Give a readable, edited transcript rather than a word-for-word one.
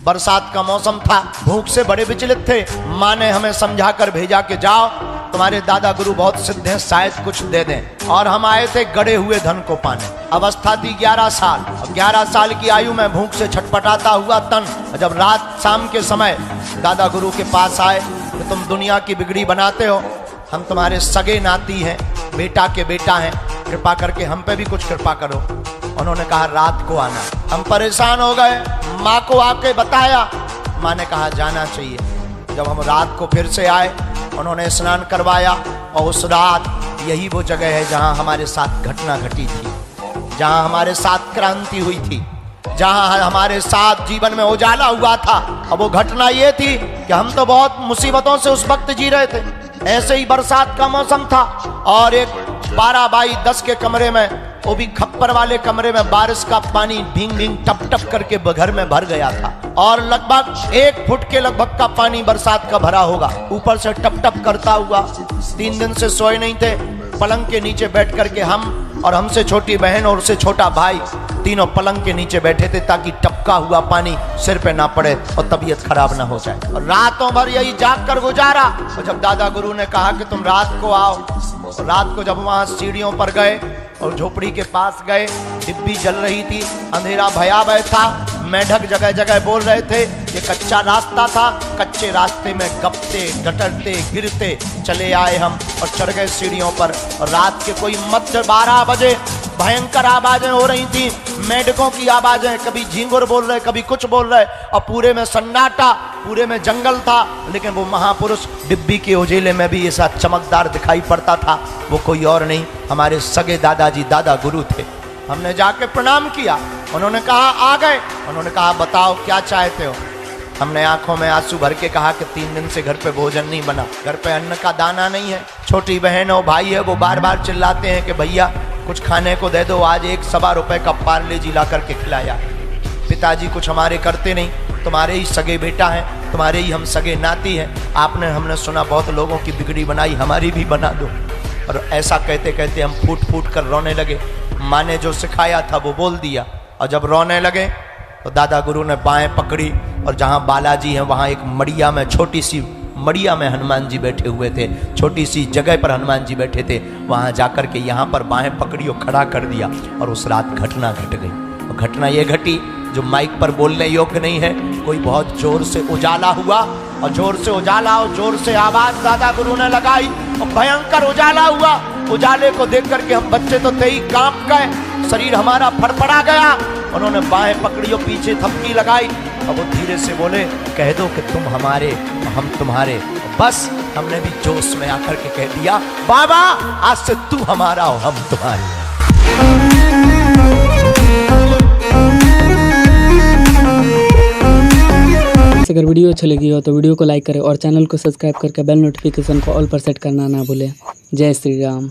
बरसात का मौसम था, भूख से बड़े विचलित थे। माँ ने हमें समझा कर भेजा कि जाओ, तुम्हारे दादा गुरु बहुत सिद्ध हैं, शायद कुछ दे दें। और हम आए थे गड़े हुए धन को पाने। अवस्था थी 11 साल। अब 11 साल की आयु में भूख से छटपटाता हुआ तन, जब रात शाम के समय दादा गुरु के पास आए कि तुम दुनिया की बिगड़ी बनाते हो, हम तुम्हारे सगे नाती हैं, बेटा के बेटा हैं, कृपा करके हम पे भी कुछ कृपा करो। उन्होंने कहा रात को आना। हम परेशान हो गए, माँ को आके बताया। माँ ने कहा जाना चाहिए। जब हम रात को फिर से आए, उन्होंने स्नान करवाया। और उस रात यही वो जगह है जहाँ हमारे साथ घटना घटी थी, जहाँ हमारे साथ क्रांति हुई थी, जहाँ हमारे साथ जीवन में उजाला हुआ था। अब वो घटना ये थी कि हम तो बहुत मुसीबतों से उस वक्त जी रहे थे। ऐसे ही बरसात का मौसम था और एक 12 बाई 10 के कमरे में, वो भी खप्पर वाले कमरे में, बारिश का पानी भींग भींग टप टप करके घर में भर गया था। और लगभग 1 फुट के लगभग का पानी बरसात का भरा होगा, ऊपर से टप टप करता हुआ। 3 दिन से सोए नहीं थे। पलंग के नीचे बैठ करके हम और हमसे छोटी बहन और उससे छोटा भाई तीनों पलंग के नीचे बैठे थे, ताकि टपका हुआ पानी सिर पे ना पड़े और तबीयत खराब ना हो जाए। और रातों भर यही जाग कर गुजारा। और जब दादा गुरु ने कहा कि तुम रात को आओ, तो रात को जब वहाँ सीढ़ियों पर गए और झोपड़ी के पास गए, डिब्बी जल रही थी, अंधेरा भयावह था, मेढक जगह जगह बोल रहे थे। ये कच्चा रास्ता था, कच्चे रास्ते में गपते डटरते गिरते चले आए हम और चढ़ गए सीढ़ियों पर। और रात के कोई मध्य 12 बजे भयंकर आवाजें हो रही थी, मेढकों की आवाजें, कभी झींगुर बोल रहे, कभी कुछ बोल रहे। और पूरे में सन्नाटा, पूरे में जंगल था। लेकिन वो महापुरुष डिब्बी के उजेले में भी ऐसा चमकदार दिखाई पड़ता था। वो कोई और नहीं, हमारे सगे दादाजी दादा गुरु थे। हमने जाके प्रणाम किया। उन्होंने कहा आ गए। उन्होंने कहा बताओ क्या चाहते हो। हमने आंखों में आंसू भर के कहा कि 3 दिन से घर पे भोजन नहीं बना, घर पे अन्न का दाना नहीं है। छोटी बहन और भाई है, वो बार बार चिल्लाते हैं कि भैया कुछ खाने को दे दो। आज 1 रुपए का पार्ले जी ला करके खिलाया। पिताजी कुछ हमारे करते नहीं, तुम्हारे ही सगे बेटा हैं, तुम्हारे ही हम सगे नाती हैं। आपने हमने सुना बहुत लोगों की बिगड़ी बनाई, हमारी भी बना दो। और ऐसा कहते कहते हम फूट फूट कर रोने लगे। माँ ने जो सिखाया था वो बोल दिया। और जब रोने लगे तो दादा गुरु ने बाएं पकड़ी और जहाँ बालाजी हैं वहाँ एक मड़िया में, छोटी सी मड़िया में हनुमान जी बैठे हुए थे। छोटी सी जगह पर हनुमान जी बैठे थे। वहाँ जाकर के यहाँ पर बाएं पकड़ी और खड़ा कर दिया। और उस रात घटना घट गई। और घटना ये घटी जो माइक पर बोलने योग्य नहीं है। कोई बहुत जोर से उजाला हुआ और जोर से उजाला और जोर से आवाज दादा गुरु ने लगाई और भयंकर उजाला हुआ। उजाले को देख करके हम बच्चे तो थे ही कांप गए, शरीर हमारा फड़फड़ा गया। उन्होंने बाहें पकड़ी और पीछे थपकी लगाई और वो धीरे से बोले कह दो कि तुम हमारे हम तुम्हारे। बस हमने भी जोश में आकर के कह दिया बाबा आज से तू हमारा और हम तुम्हारे। अगर वीडियो अच्छी लगी हो तो वीडियो को लाइक करें और चैनल को सब्सक्राइब करके बेल नोटिफिकेशन को ऑल पर सेट करना ना भूलें। जय श्री राम।